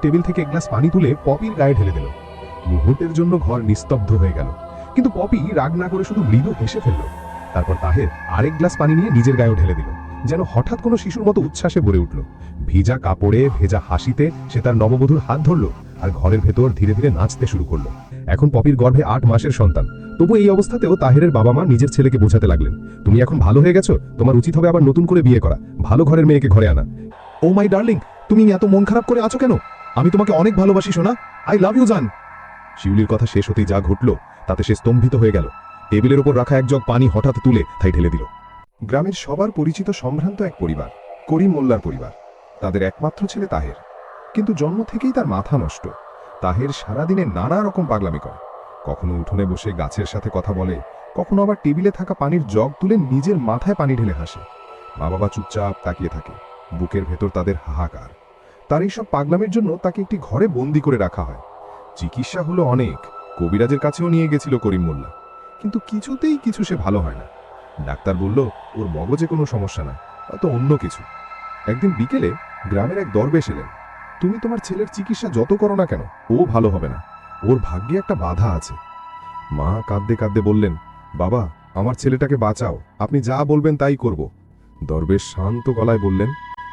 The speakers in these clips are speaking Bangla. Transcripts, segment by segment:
টেবিল থেকে এক গ্লাস পানি তুলে পপির গায়ে ঢেলে দিল। মুহূর্তের জন্য ঘর নিস্তব্ধ হয়ে গেল, কিন্তু পপি রাগ না করে শুধু মৃদু হেসে ফেলল। তারপর তাহের আরেক গ্লাস পানি নিয়ে নিজের গায়েও ঢেলে দিল, যেন হঠাৎ কোনো শিশুর মতো উচ্ছ্বাসে ভরে উঠল। ভিজা কাপড়ে ভেজা হাসিতে সে তার নববধূর হাত ধরল আর ঘরের ভেতর ধীরে ধীরে নাচতে শুরু করলো। এখন পপির গর্ভে 8 মাসের সন্তান, তবু এই অবস্থাতেও তাহেরের বাবা মা নিজের ছেলেকে বোঝাতে লাগলেন, তুমি এখন ভালো হয়ে গেছো, তোমার উচিত হবে আবার নতুন করে বিয়ে করা, ভালো ঘরের মেয়েকে ঘরে আনা। ও মাই ডার্লিং, তুমি এত মন খারাপ করে আছো কেন? আমি তোমাকে অনেক ভালোবাসি সোনা, আই লাভ ইউ জান। শিউলির কথা শেষ হতেই যা ঘটল তাতে সে স্তম্ভিত হয়ে গেল। টেবিলের উপর রাখা এক জগ পানি হঠাৎ তুলে তাই ঢেলে দিল। গ্রামের সবার পরিচিত সম্ভ্রান্ত এক পরিবার, করিম মোল্লার পরিবার। তাদের একমাত্র ছেলে তাহের, কিন্তু জন্ম থেকেই তার মাথা নষ্ট। তাহের সারাদিনে নানা রকম পাগলামি করে, কখনো উঠোনে বসে গাছের সাথে কথা বলে, কখনো আবার টেবিলে থাকা পানির জগ তুলে নিজের মাথায় পানি ঢেলে হাসে। মা বাবা চুপচাপ তাকিয়ে থাকে, বুকের ভেতর তাদের হাহাকার। তার এইসব পাগলামের জন্য তাকে একটি ঘরে বন্দি করে রাখা হয়। চিকিৎসা হলো অনেক, কবিরাজের কাছেও নিয়ে গেছিল করিম মোল্লা, কিন্তু কিছুতেই কিছু সে ভালো হয় না। ডাক্তার বলল ওর মগজে কোনো সমস্যা না, হয়তো অন্য কিছু। একদিন বিকেলে গ্রামের এক দরবেশ এলেন। তুমি তোমার ছেলের চিকিৎসা যত করো না কেন, ও ভালো হবে না, ওর ভাগ্যে একটা বাধা আছে। মা কাঁদতে কাঁদতে বললেন, বাবা আমার ছেলেটাকে বাঁচাও, আপনি যা বলবেন তাই করব। দরবেশ শান্ত গলায় বললেন,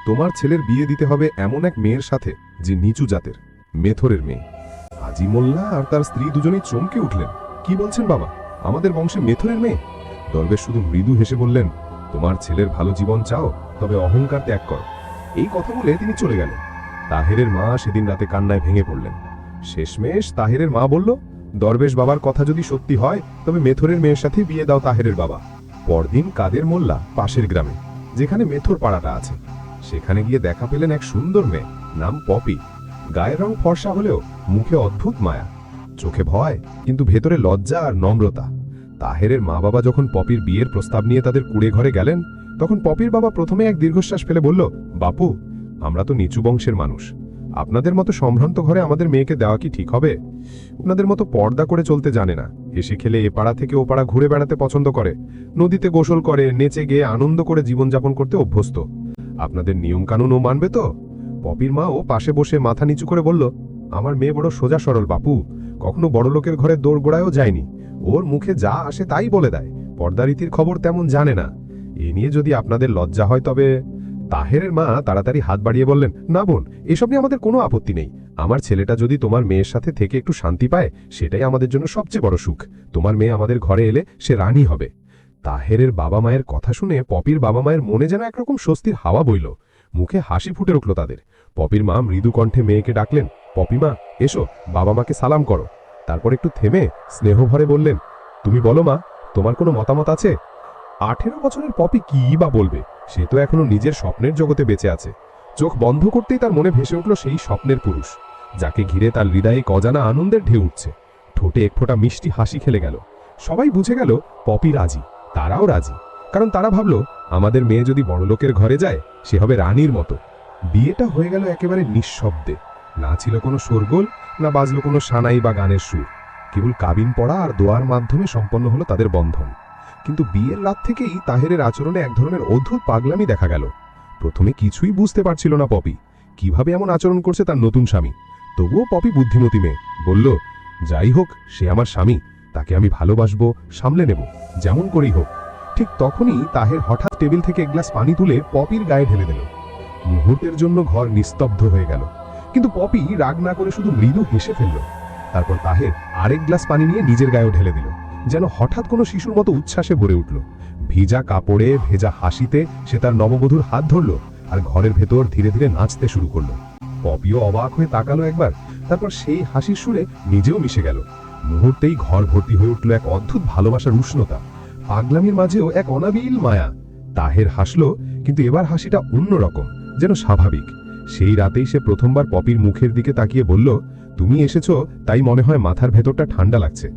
তোমার ছেলের বিয়ে দিতে হবে এমন এক মেয়ের সাথে যে নিচু জাতের, মেথরের মেয়ে। হাজি মোল্লা আর তার স্ত্রী দুজনেই চমকে উঠলেন, কি বলছেন বাবা, আমাদের বংশে মেথরের মেয়ে? দরবেশ শুধু মৃদু হেসে বললেন, তোমার ছেলের ভালো জীবন চাও, তবে অহংকার ত্যাগ করো। এই কথা বলে তিনি চলে গেলেন। তাহেরের মা সেদিন রাতে কান্নায় ভেঙে পড়লেন। শেষমেশ তাহেরের মা বলল, দরবেশ বাবার কথা যদি সত্যি হয় তবে মেথরের মেয়ের সাথে বিয়ে দাও তাহেরের বাবা। পরদিন কাদের মোল্লা পাশের গ্রামে, যেখানে মেথর পাড়াটা আছে, সেখানে গিয়ে দেখা পেলেন এক সুন্দর মেয়ে, নাম পপি। গায়ের রং ফর্সা হলেও মুখে অদ্ভুত মায়া, চোখে ভয় কিন্তু ভেতরে লজ্জা আর নম্রতা। তাহেরের মা বাবা যখন পপির বিয়ের প্রস্তাব নিয়ে তাদের কুড়ে ঘরে গেলেন, তখন পপির বাবা প্রথমে এক দীর্ঘশ্বাস ফেলে বলল, বাপু আমরা তো নিচু বংশের মানুষ, আপনাদের মতো সম্ভ্রান্ত ঘরে আমাদের মেয়েকে দেওয়া কি ঠিক হবে? আপনাদের মতো পর্দা করে চলতে জানে না, হেসে খেলে এ পাড়া থেকে ও পাড়া ঘুরে বেড়াতে পছন্দ করে, নদীতে গোসল করে, নেচে গিয়ে আনন্দ করে জীবনযাপন করতে অভ্যস্ত। আপনাদের নিয়ম কানুন ও মানবে তো? পপির মা ও পাশে বসে মাথা নিচু করে বলল, আমার মেয়ে বড় সোজা সরল বাপু, কখনো বড় লোকের ঘরে দৌড় গোড়ায়ও যায়নি, ওর মুখে যা আসে তাই বলে দেয়, পর্দারীতির খবর তেমন জানে না। এ নিয়ে যদি আপনাদের লজ্জা হয় তবে। তাহেরের মা তাড়াতাড়ি হাত বাড়িয়ে বললেন, না বোন, এসব নিয়ে আমাদের কোনো আপত্তি নেই, আমার ছেলেটা যদি তোমার মেয়ের সাথে থেকে একটু শান্তি পায় সেটাই আমাদের জন্য সবচেয়ে বড় সুখ, তোমার মেয়ে আমাদের ঘরে এলে সে রানী হবে। তাহেরের বাবা মায়ের কথা শুনে পপির বাবা মায়ের মনে যেন একরকম স্বস্তির হাওয়া বইল, মুখে হাসি ফুটে উঠল তাদের। পপির মা মৃদু কণ্ঠে মেয়েকে ডাকলেন, পপি মা এসো, বাবা মাকে সালাম করো। তারপর একটু থেমে স্নেহভরে বললেন, তুমি বলো মা, তোমার কোনো মতামত আছে? 18 বছরের পপি কি বা বলবে, সে তো এখনো নিজের স্বপ্নের জগতে বেঁচে আছে। চোখ বন্ধ করতেই তার মনে ভেসে উঠল সেই স্বপ্নের পুরুষ, যাকে ঘিরে তার হৃদয়ে অজানা আনন্দের ঢেউ উঠছে। ঠোঁটে এক ফোঁটা মিষ্টি হাসি খেলে গেল। সবাই বুঝে গেল পপি রাজি, তারাও রাজি, কারণ তারা ভাবল আমাদের মেয়ে যদি বড়লোকের ঘরে যায় সে হবে রানীর মতো। বিয়েটা হয়ে গেল একেবারে নিঃশব্দে, না ছিল কোনো শোরগোল, না বাজলো কোনো সানাই বা গানের সুর। কেবল কাবিন পড়া আর দোয়ার মাধ্যমে সম্পন্ন হলো তাদের বন্ধন। কিন্তু বিয়ের রাত থেকেই তাহেরের আচরণে এক ধরনের অদ্ভুত পাগলামি দেখা গেল। প্রথমে কিছুই বুঝতে পারছিল না পপি, কিভাবে এমন আচরণ করছে তার নতুন স্বামী। তবুও পপি বুদ্ধিমতী মেয়ে, বলল, যাই হোক সে আমার স্বামী, তাকে আমি ভালোবাসবো, সামলে নেব, যেমন করেই হোক। ঠিক তখনই তাহের হঠাৎ টেবিল থেকে এক গ্লাস পানি তুলে পপির গায়ে ঢেলে দিল। মুহূর্তের জন্য ঘর নিস্তব্ধ হয়ে গেল, কিন্তু পপি রাগ না করে শুধু মৃদু হেসে ফেলল। তারপর তাহের আরেক গ্লাস পানি নিয়ে নিজের গায়েও ঢেলে দিল, যেন হঠাৎ কোনো শিশুর মতো উচ্ছ্বাসে ভরে উঠল। ভিজা কাপড়ে ভেজা হাসিতে সে তার নববধূর হাত ধরল আর ঘরের ভেতর ধীরে ধীরে নাচতে শুরু করলো। পপিও অবাক হয়ে তাকালো একবার, তারপর সেই হাসির সুরে নিজেও মিশে গেল। মুহূর্তেই ঘর ভর্তি হয়ে উঠল এক অদ্ভুত ভালোবাসার উষ্ণতা, পাগলামির মাঝেও এক অনাবিল মায়া। তাহের হাসলো, কিন্তু এবার হাসিটা অন্যরকম, যেন স্বাভাবিক। সেই রাতেই সে প্রথমবার পপির মুখের দিকে তাকিয়ে বলল, তুমি এসেছো তাই মনে হয় মাথার ভেতরটা ঠান্ডা লাগছে।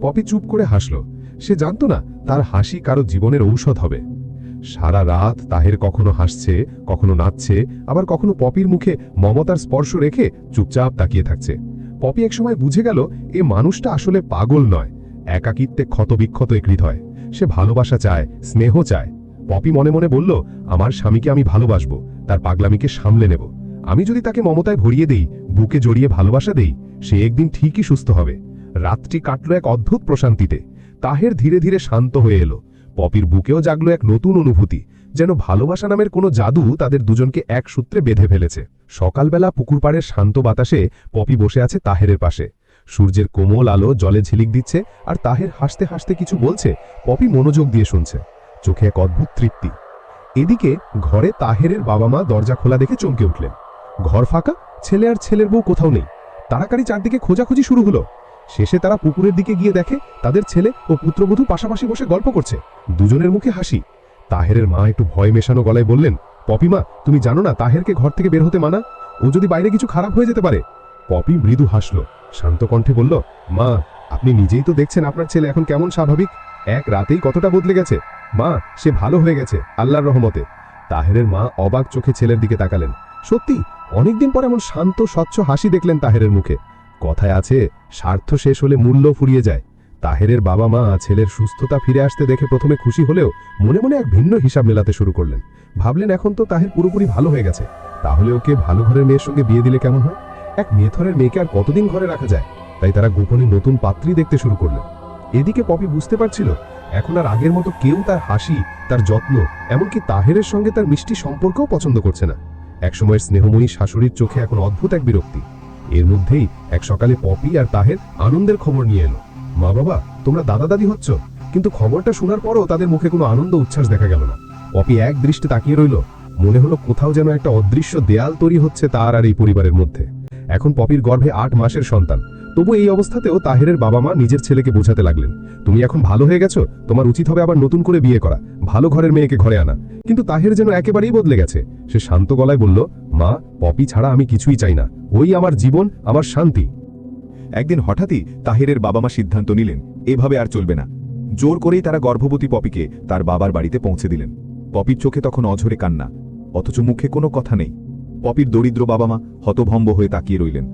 পপি চুপ করে হাসলো, সে জানতো না তার হাসি কারো জীবনের ঔষধ হবে। সারা রাত তাহের কখনো হাসছে, কখনো নাচছে, আবার কখনো পপির মুখে মমতার স্পর্শ রেখে চুপচাপ তাকিয়ে থাকছে। পপি একসময় বুঝে গেল এ মানুষটা আসলে পাগল নয়, একাকিত্বে ক্ষতবিক্ষত এক হৃদয়। সে ভালোবাসা চায়, স্নেহ চায়। পপি মনে মনে বলল, আমার স্বামীকে আমি ভালোবাসবো, তার পাগলামিকে সামলে নেব, আমি যদি তাকে মমতায় ভরিয়ে দেই, বুকে জড়িয়ে ভালোবাসা দেই, সে একদিন ঠিকই সুস্থ হবে। রাতটি কাটল এক অদ্ভুত প্রশান্তিতে। তাহের ধীরে ধীরে শান্ত হয়ে এলো। পপির বুকেও জাগলো এক নতুন অনুভূতি, যেন ভালোবাসা নামের কোনো জাদু তাদের দুজনকে এক সূত্রে বেঁধে ফেলেছে। সকালবেলা পুকুর পাড়ের শান্ত বাতাসে পপি বসে আছে তাহেরের পাশে। সূর্যের কোমল আলো জলে ঝিলিক দিচ্ছে, আর তাহের হাসতে হাসতে কিছু বলছে। পপি মনোযোগ দিয়ে শুনছে, চোখে এক অদ্ভুত তৃপ্তি। এদিকে ঘরে তাহেরের বাবা মা দরজা খোলা দেখে চমকে উঠলেন। ঘর ফাঁকা, ছেলে আর ছেলের বউ কোথাও নেই। তাড়াতাড়ি চারদিকে খোঁজাখুঁজি শুরু হলো। শেষে তারা পুকুরের দিকে গিয়ে দেখে তাদের ছেলে ও পুত্রবধূ পাশাপাশি বসে গল্প করছে। দুজনের মুখে হাসি। তাহেরের মা একটু ভয় মেশানো গলায় বললেন, পপিমা, তুমি জানো না তাহেরকে ঘর থেকে বের হতে মানা? ও যদি বাইরে কিছু খারাপ হয়ে যেতে পারে। পপি মৃদু হাসলো, শান্ত কণ্ঠে বলল, মা, আপনি নিজেই তো দেখছেন আপনার ছেলে এখন কেমন স্বাভাবিক। এক রাতেই কতটা বদলে গেছে। মা, সে ভালো হয়ে গেছে আল্লাহর রহমতে। তাহেরের মা অবাক চোখে ছেলের দিকে তাকালেন। সত্যি অনেকদিন পর এমন শান্ত স্বচ্ছ হাসি দেখলেন তাহেরের মুখে। কথায় আছে, স্বার্থ শেষ হলে মূল্য ফুরিয়ে যায়। তাহেরের বাবা মা ছেলের সুস্থতা ফিরে আসতে দেখে প্রথমে খুশি হলেও মনে মনে এক ভিন্ন হিসাব মেলাতে শুরু করলেন। ভাবলেন, এখন তো তাহের পুরোপুরি ভালো হয়ে গেছে, তাহলে ওকে ভালো ঘরের মেয়ের সঙ্গে বিয়ে দিলে কেমন হয়? এক মেয়েথরের মেয়েকে আর কতদিন ঘরে রাখা যায়? তাই তারা গোপনে নতুন পাত্রী দেখতে শুরু করলেন। এদিকে পপি বুঝতে পারছিল, এখন আর আগের মতো কেউ তার হাসি, তার যত্ন, এমনকি তাহেরের সঙ্গে তার মিষ্টি সম্পর্কও পছন্দ করছে না। একসময়ের স্নেহময়ী শাশুড়ির চোখে এখন অদ্ভুত এক বিরক্তি। এর মধ্যেই এক সকালে পপি আর তাহের আনন্দের খবর নিয়ে এলো। মা বাবা, তোমরা দাদা দাদি হচ্ছ। কিন্তু খবরটা শোনার পরও তাদের মুখে কোনো আনন্দ উচ্ছ্বাস দেখা গেল না। পপি এক দৃষ্টে তাকিয়ে রইল। মনে হলো কোথাও যেন একটা অদৃশ্য দেয়াল তৈরি হচ্ছে তার আর এই পরিবারের মধ্যে। এখন পপির গর্ভে 8 মাসের সন্তান। তবু এই অবস্থাতেও তাহেরের বাবা মা নিজের ছেলেকে বোঝাতে লাগলেন, তুমি এখন ভালো হয়ে গেছো, তোমার উচিত হবে আবার নতুন করে বিয়ে করা, ভালো ঘরের মেয়েকে ঘরে আনা। কিন্তু তাহের যেন একেবারেই বদলে গেছে। সে শান্ত গলায় বলল, মা, পপি ছাড়া আমি কিছুই চাই না। ওই আমার জীবন, আমার শান্তি। একদিন হঠাৎই তাহেরের বাবা মা সিদ্ধান্ত নিলেন, এভাবে আর চলবে না। জোর করেই তারা গর্ভবতী পপিকে তার বাবার বাড়িতে পৌঁছে দিলেন। পপির চোখে তখন অঝরে কান্না, অথচ মুখে কোনো কথা নেই। পপির দরিদ্র বাবা মা হতভম্ব হয়ে তাকিয়ে রইলেন।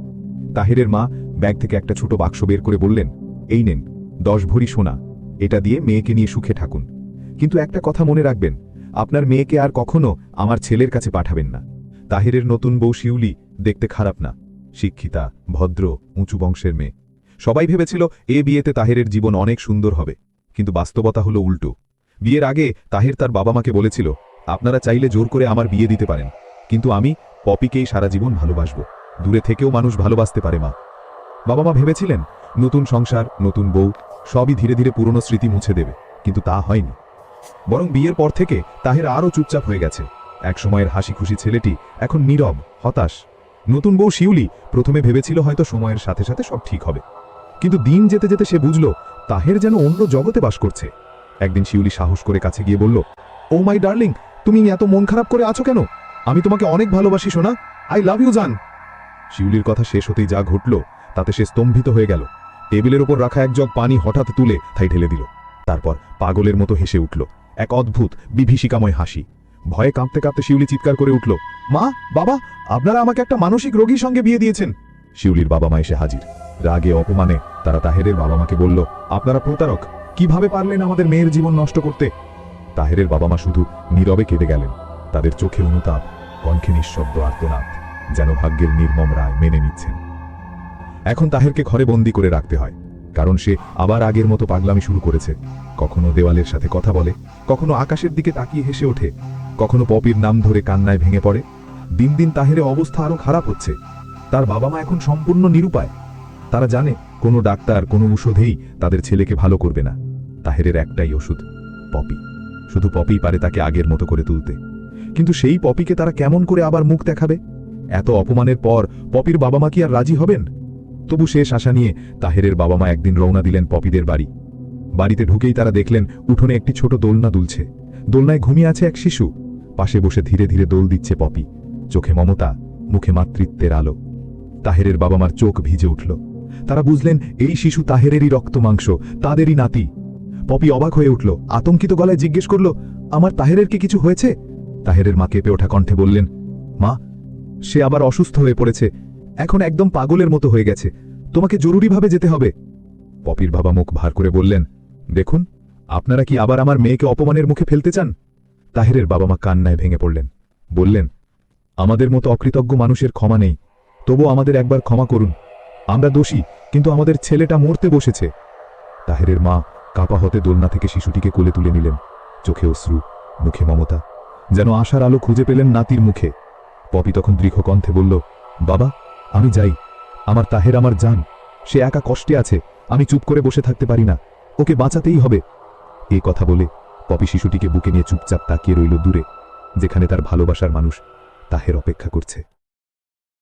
তাহেরের মা ব্যাগ থেকে একটা ছোট বাক্স বের করে বললেন, এই নেন 10 ভরি সোনা, এটা দিয়ে মেয়েকে নিয়ে সুখে থাকুন। কিন্তু একটা কথা মনে রাখবেন, আপনার মেয়েকে আর কখনো আমার ছেলের কাছে পাঠাবেন না। তাহেরের নতুন বউ শিউলি দেখতে খারাপ না, শিক্ষিতা, ভদ্র, উঁচু বংশের মেয়ে। সবাই ভেবেছিল এ বিয়েতে তাহেরের জীবন অনেক সুন্দর হবে, কিন্তু বাস্তবতা হলো উল্টো। বিয়ের আগে তাহের তার বাবা মাকে বলেছিল, আপনারা চাইলে জোর করে আমার বিয়ে দিতে পারেন, কিন্তু আমি পপিকেই সারা জীবন ভালোবাসব। দূরে থেকেও মানুষ ভালোবাসতে পারে মা। বাবা মা ভেবেছিলেন নতুন সংসার, নতুন বউ, সবই ধীরে ধীরে পুরনো স্মৃতি মুছে দেবে, কিন্তু তা হয়নি। বরং বিয়ের পর থেকে তাহের আরও চুপচাপ হয়ে গেছে। এক সময়ের হাসি খুশি ছেলেটি এখন নীরব, হতাশ। নতুন বউ শিউলি প্রথমে ভেবেছিল হয়তো সময়ের সাথে সাথে সব ঠিক হবে, কিন্তু দিন যেতে যেতে সে বুঝল তাহের যেন অন্য জগতে বাস করছে। একদিন শিউলি সাহস করে কাছে গিয়ে বলল, ও মাই ডার্লিং, তুমি এত মন খারাপ করে আছো কেন? আমি তোমাকে অনেক ভালোবাসি সোনা, আই লাভ ইউ জান। শিউলির কথা শেষ হতেই যা ঘটল তাতে সে স্তম্ভিত হয়ে গেল। টেবিলের ওপর রাখা এক জগ পানি হঠাৎ তুলে তাই ঢেলে দিল। তারপর পাগলের মতো হেসে উঠল, এক অদ্ভুত বিভীষিকাময় হাসি। ভয়ে কাঁপতে কাঁপতে শিউলি চিৎকার করে উঠল, মা, বাবা, আপনারা আমাকে একটা মানসিক রোগীর সঙ্গে বিয়ে দিয়েছেন। শিউলির বাবা মা এসে হাজির। রাগে অপমানে তারা তাহেরের বাবা মাকে বলল, আপনারা প্রতারক, কিভাবে পারলেন আমাদের মেয়ের জীবন নষ্ট করতে? তাহেরের বাবা মা শুধু নীরবে কেঁদে গেলেন। তাদের চোখে অনুতাপ, কণ্ঠে নিঃশব্দ আর্তনাদ, যেন ভাগ্যের নির্মম রায় মেনে নিচ্ছেন। এখন তাহেরকে ঘরে বন্দি করে রাখতে হয়, কারণ সে আবার আগের মতো পাগলামি শুরু করেছে। কখনো দেওয়ালের সাথে কথা বলে, কখনো আকাশের দিকে তাকিয়ে হেসে ওঠে, কখনো পপির নাম ধরে কান্নায় ভেঙে পড়ে। দিন দিন তাহেরের অবস্থা আরো খারাপ হচ্ছে। তার বাবা মা এখন সম্পূর্ণ নিরুপায়। তারা জানে কোনো ডাক্তার, কোনো ঔষধেই তাদের ছেলেকে ভালো করবে না। তাহেরের একটাই ওষুধ, পপি। শুধু পপিই পারে তাকে আগের মতো করে তুলতে। কিন্তু সেই পপিকে তারা কেমন করে আবার মুখ দেখাবে? এত অপমানের পর পপির বাবা মা কি আর রাজি হবেন? তবু শেষ আশা নিয়ে তাহেরের বাবা মা একদিন রওনা দিলেন পপিদের বাড়ি। বাড়িতে ঢুকেই তারা দেখলেন উঠোনে একটি ছোট দোলনা দুলছে। দোলনায় ঘুমিয়ে আছে এক শিশু। পাশে বসে ধীরে ধীরে দোল দিচ্ছে পপি। চোখে মমতা, মুখে মাতৃত্বের আলো। তাহেরের বাবা মার চোখ ভিজে উঠল। তারা বুঝলেন এই শিশু তাহেরেরই রক্ত মাংস, তাদেরই নাতি। পপি অবাক হয়ে উঠল, আতঙ্কিত গলায় জিজ্ঞেস করল, আমার তাহেরের কি কিছু হয়েছে? তাহেরের মা কেঁপে ওঠা কণ্ঠে বললেন, মা, সে আবার অসুস্থ হয়ে পড়েছে, এখন একদম পাগলের মতো হয়ে গেছে, তোমাকে জরুরিভাবে যেতে হবে। পপির বাবা মুখ ভার করে বললেন, দেখুন, আপনারা কি আবার আমার মেয়েকে অপমানের মুখে ফেলতে চান? তাহেরের বাবা মা কান্নায় ভেঙে পড়লেন। বললেন, আমাদের মতো অকৃতজ্ঞ মানুষের ক্ষমা নেই, তবু আমাদের একবার ক্ষমা করুন। আমরা দোষী, কিন্তু আমাদের ছেলেটা মরতে বসেছে। তাহেরের মা কাপা হতে দোলনা থেকে শিশুটিকে কোলে তুলে নিলেন, চোখে অশ্রু, মুখে মমতা, যেন আশার আলো খুঁজে পেলেন নাতির মুখে। পপি তখন দৃঢ় কণ্ঠে বলল, বাবা, আমি যাই। আমার তাহের আমার জান, সে একা কষ্টে আছে, আমি চুপ করে বসে থাকতে পারি না, ওকে বাঁচাতেই হবে। এই কথা বলে পপি শিশুটিকে বুকে নিয়ে চুপচাপ তাকিয়ে রইল দূরে, যেখানে তার ভালোবাসার মানুষ তাহের অপেক্ষা করছে।